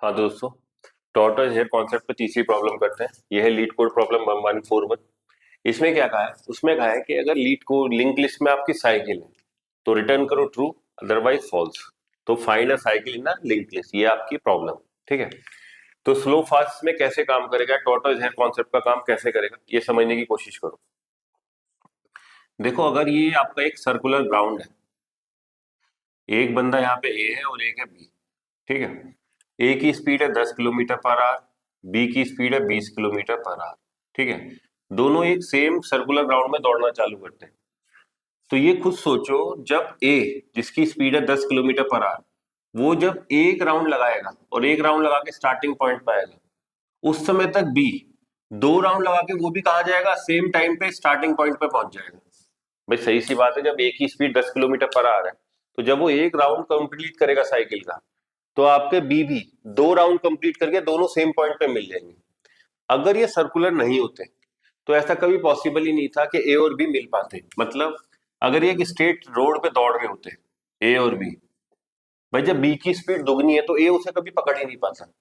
हाँ दोस्तों, tortoise hair concept पे तीसरी प्रॉब्लम करते हैं। यह है लीड कोड प्रॉब्लम 1141। इसमें क्या कहा है? उसमें कहा है कि अगर लीड कोड लिंक लिस्ट में आपकी साइकिल है तो रिटर्न करो ट्रू, अदरवाइज फॉल्स। तो find a cycle in a link list, ये आपकी प्रॉब्लम। ठीक है, तो स्लो फास्ट में कैसे काम करेगा, टॉर्टोइज हेयर कॉन्सेप्ट का काम कैसे करेगा, ये समझने की कोशिश करो। देखो, अगर ये आपका एक सर्कुलर ग्राउंड है, एक बंदा यहाँ पे ए है और एक है बी। ठीक है, ए की स्पीड है 10 किलोमीटर पर आवर, बी की स्पीड है 20 किलोमीटर पर आवर। ठीक है, दोनों एक सेम सर्कुलर ग्राउंड में दौड़ना चालू करते हैं। तो ये खुद सोचो, जब ए जिसकी स्पीड है 10 किलोमीटर पर आवर, वो जब एक राउंड लगाएगा और एक राउंड लगा के स्टार्टिंग पॉइंट पे आएगा, उस समय तक बी दो राउंड लगा के वो भी कहा जाएगा, सेम टाइम पे स्टार्टिंग पॉइंट पे पहुंच जाएगा। भाई सही सी बात है, जब ए की स्पीड 10 किलोमीटर पर आवर है तो जब वो एक राउंड कंप्लीट करेगा साइकिल का, तो आपके बी भी दो राउंड कंप्लीट करके दोनों सेम पॉइंट पे मिल जाएंगे। अगर ये सर्कुलर नहीं होते तो ऐसा कभी पॉसिबल ही नहीं था कि ए और बी मिल पाते। मतलब अगर ये एक स्ट्रेट रोड पे दौड़ रहे होते ए और बी, भाई जब बी की स्पीड दुगनी है तो ए उसे कभी पकड़ ही नहीं पाता।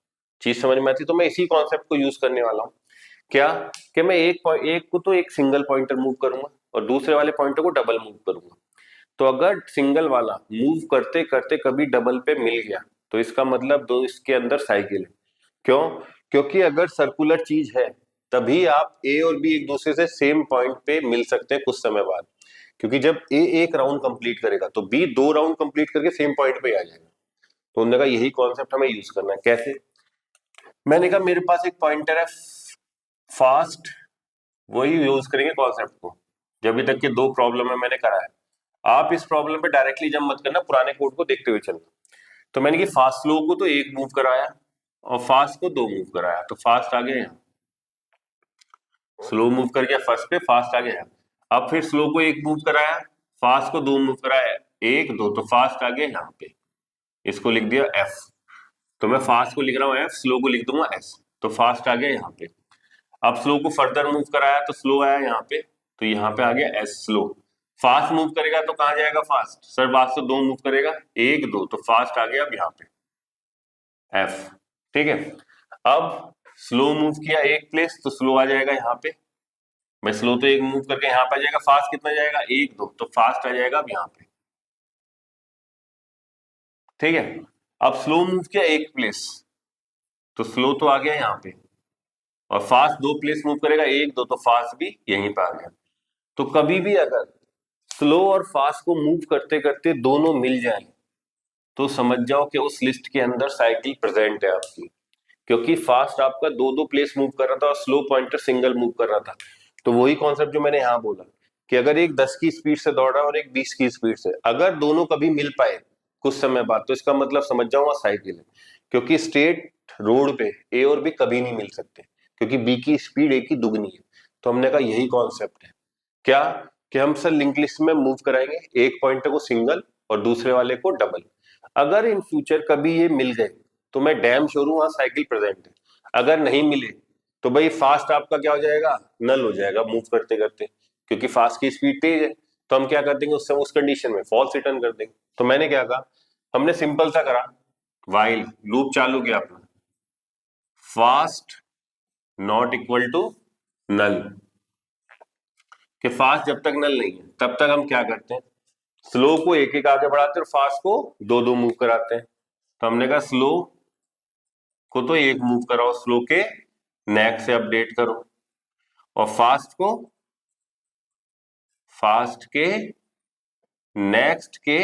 चीज समझ में आती? तो मैं इसी कॉन्सेप्ट को यूज करने वाला हूँ। क्या कि मैं एक को तो एक सिंगल पॉइंटर मूव करूंगा और दूसरे वाले पॉइंटर को डबल मूव करूंगा। तो अगर सिंगल वाला मूव करते करते कभी डबल पे मिल गया तो इसका मतलब दो इसके अंदर साइकिल है। क्यों? क्योंकि अगर सर्कुलर चीज है तभी आप ए और बी एक दूसरे से सेम पॉइंट पे मिल सकते हैं कुछ समय बाद। क्योंकि जब ए एक राउंड कंप्लीट करेगा तो बी दो राउंड कंप्लीट करके सेम पॉइंट पे आ जाएगा। तो उन्होंने कहा यही कॉन्सेप्ट हमें यूज करना है। कैसे? मैंने कहा मेरे पास एक पॉइंटर है फास्ट, वही यूज करेंगे कॉन्सेप्ट को। जब अभी तक के दो प्रॉब्लम है मैंने करा है, आप इस प्रॉब्लम पे डायरेक्टली जब मत करना, पुराने कोड को देखते हुए चलना। तो मैंने कि फास्ट स्लो को तो एक मूव कराया और फास्ट को दो मूव कराया, तो फास्ट आ गया यहाँ, स्लो मूव कर गया फर्स्ट पे, फास्ट आ गया यहाँ। अब फिर स्लो को एक मूव कराया, फास्ट को दो मूव कराया, एक दो, तो फास्ट आ गया यहाँ पे। इसको लिख दिया एफ। तो मैं फास्ट को लिख रहा हूँ एफ, स्लो को लिख दूंगा एस। तो फास्ट आ गया यहाँ पे। अब स्लो को फर्दर मूव कराया तो स्लो आया यहाँ पे, तो यहाँ पे आ गया एस स्लो। फास्ट मूव करेगा तो कहाँ जाएगा फास्ट? सर फास्ट तो दो मूव करेगा, एक दो, तो फास्ट आ गया अब यहाँ पे एफ। ठीक है, अब स्लो मूव किया एक प्लेस तो स्लो आ जाएगा यहाँ पे। मैं स्लो तो एक मूव करके यहाँ पे आ जाएगा, फास्ट कितना जाएगा? एक दो, तो फास्ट आ जाएगा अब यहाँ पे। ठीक है, अब स्लो मूव किया एक प्लेस तो स्लो तो आ गया यहाँ पे, और फास्ट दो प्लेस मूव करेगा, एक दो, तो फास्ट भी यहीं पे आ गया। तो कभी भी अगर स्लो और फास्ट को मूव करते करते दोनों मिल जाएं तो समझ जाओ कि उस लिस्ट के अंदर साइकिल प्रेजेंट है आपकी। क्योंकि फास्ट आपका दो दो प्लेस मूव कर रहा था और स्लो पॉइंटर सिंगल मूव कर रहा था। तो वही कॉन्सेप्ट जो मैंने यहाँ बोला कि अगर एक 10 की स्पीड से दौड़ रहा है और एक 20 की स्पीड से, अगर दोनों कभी मिल पाए कुछ समय बाद, तो इसका मतलब समझ जाओ वहां साइकिल है। क्योंकि स्ट्रेट रोड पे ए और बी कभी नहीं मिल सकते, क्योंकि बी की स्पीड ए की दुगनी है। तो हमने कहा यही कॉन्सेप्ट है। क्या? कि हम सर लिंक लिस्ट में मूव कराएंगे एक पॉइंटर को सिंगल और दूसरे वाले को डबल। अगर इन फ्यूचर कभी ये मिल गए तो मैं डैम श्योर हूं वहां साइकिल प्रेजेंट है। अगर नहीं मिले तो भाई फास्ट आपका क्या हो जाएगा? नल हो जाएगा मूव करते करते। क्योंकि फास्ट की स्पीड तेज है, तो हम क्या कर देंगे उस कंडीशन में फॉल्स रिटर्न कर देंगे। तो मैंने क्या कहा, हमने सिंपल सा करा, वाइल लूप चालू किया अपना, fast not equal to null. कि फास्ट जब तक नल नहीं है तब तक हम क्या करते हैं, स्लो को एक एक आगे बढ़ाते हैं और फास्ट को दो दो मूव कराते हैं। तो हमने कहा स्लो को तो एक मूव कराओ, स्लो के नेक्स्ट से अपडेट करो, और फास्ट के नेक्स्ट के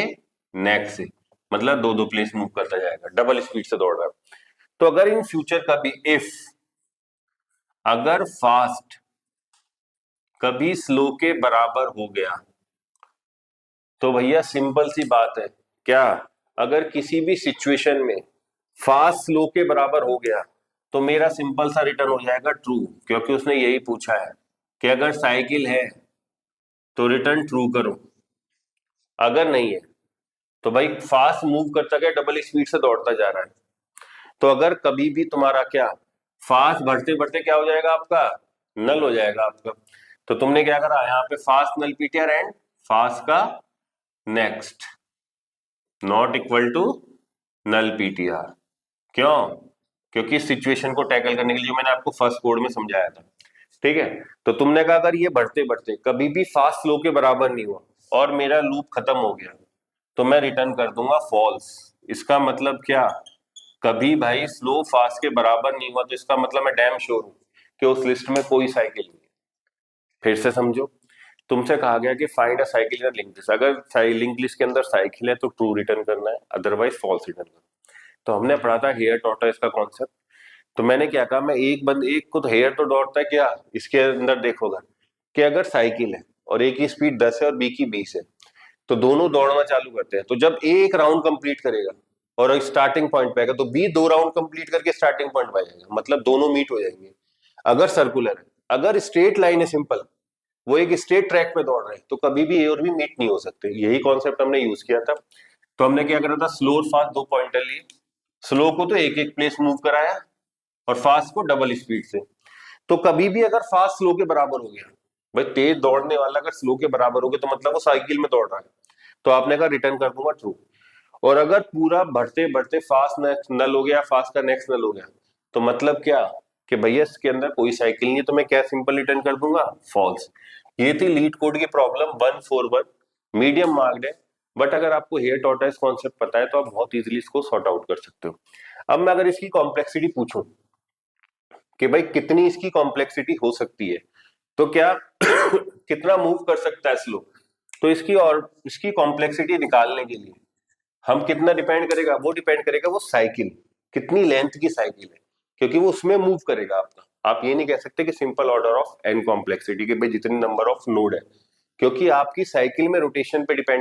नेक्स्ट से, मतलब दो दो प्लेस मूव करता जाएगा, डबल स्पीड से दौड़ रहा है। तो अगर इन फ्यूचर कभी इफ अगर फास्ट कभी स्लो के बराबर हो गया तो भैया सिंपल सी बात है, क्या अगर किसी भी सिचुएशन में फास्ट स्लो के बराबर हो गया तो मेरा सिंपल सा रिटर्न हो जाएगा ट्रू। क्योंकि उसने यही पूछा है कि अगर साइकिल है तो रिटर्न ट्रू करो, अगर नहीं है तो भाई फास्ट मूव करता गया, डबल स्पीड से दौड़ता जा रहा है। तो अगर कभी भी तुम्हारा क्या फास्ट बढ़ते बढ़ते क्या हो जाएगा आपका? नल हो जाएगा आपका। तो तुमने क्या करा यहाँ पे, fast null PTR and fast का next not equal to null PTR. क्यों? क्योंकि इस सिचुएशन को टैकल करने के लिए जो मैंने आपको फर्स्ट कोड में समझाया था, ठीक है। तो तुमने कहा अगर ये बढ़ते बढ़ते कभी भी फास्ट स्लो के बराबर नहीं हुआ और मेरा लूप खत्म हो गया तो मैं रिटर्न कर दूंगा फॉल्स। इसका मतलब क्या, कभी भाई स्लो फास्ट के बराबर नहीं हुआ तो इसका मतलब मैं डैम श्योर हूं कि उस लिस्ट में कोई साइकिल नहीं है। फिर से समझो, तुमसे कहा गया कि find a cycle in link list, अगर लिंक लिस्ट के अंदर साइकिल है तो ट्रू रिटर्न करना है, अदरवाइज फॉल्स रिटर्न करना है। तो हमने पढ़ा था हेयर टॉर्टोइस का कॉन्सेप्ट। तो मैंने क्या कहा, मैं एक को तो हेयर तो दौड़ता है क्या, इसके अंदर देखोगा कि अगर साइकिल है और ए की स्पीड 10 है और बी की 20 है तो दोनों दौड़ना चालू करते हैं। तो जब एक राउंड कंप्लीट करेगा और स्टार्टिंग पॉइंट पे आएगा तो बी 2 राउंड कंप्लीट करके स्टार्टिंग पॉइंट पे आएगा, मतलब दोनों मीट हो जाएंगे। अगर सर्कुलर है, अगर स्ट्रेट लाइन है सिंपल, वो एक स्ट्रेट ट्रैक पे दौड़ रहे हैं तो कभी भी ए और बी मीट नहीं हो सकते। यही कॉन्सेप्ट हमने यूज किया था। तो हमने क्या करा था, स्लो और फास्ट 2 पॉइंटर लिए, स्लो को तो एक एक प्लेस मूव कराया और फास्ट को डबल स्पीड से। तो कभी भी अगर फास्ट स्लो के बराबर हो गया, भाई तेज दौड़ने वाला अगर स्लो के बराबर हो गया तो मतलब वो साइकिल में दौड़ रहा है, तो आपने कहा रिटर्न कर दूंगा ट्रू। और अगर पूरा बढ़ते बढ़ते फास्ट नेक्स्ट नल हो गया, फास्ट का नेक्स्ट नल हो गया, तो मतलब क्या कि भैया इसके अंदर कोई साइकिल नहीं है, तो मैं क्या सिंपल रिटर्न कर दूंगा, फॉल्स। ये थी लीड कोड की प्रॉब्लम 141, मीडियम मार्क्ड है। बट अगर आपको हेयर टॉर्टोइस कॉन्सेप्ट पता है तो आप बहुत इजीली इसको सॉर्ट आउट कर सकते हो। अब मैं अगर इसकी कॉम्प्लेक्सिटी पूछूं कि भाई कितनी इसकी कॉम्प्लेक्सिटी हो सकती है, तो क्या कितना मूव कर सकता है स्लो, तो इसकी कॉम्प्लेक्सिटी निकालने के लिए हम कितना डिपेंड करेगा, वो डिपेंड करेगा वो साइकिल कितनी लेंथ की साइकिल है, क्योंकि वो उसमें मूव करेगा आपका। आप ये नहीं कह सकते कि simple order of n complexity के भाई जितनी नंबर ऑफ नोड है, क्योंकि आपकी साइकिल में रोटेशन पे डिपेंड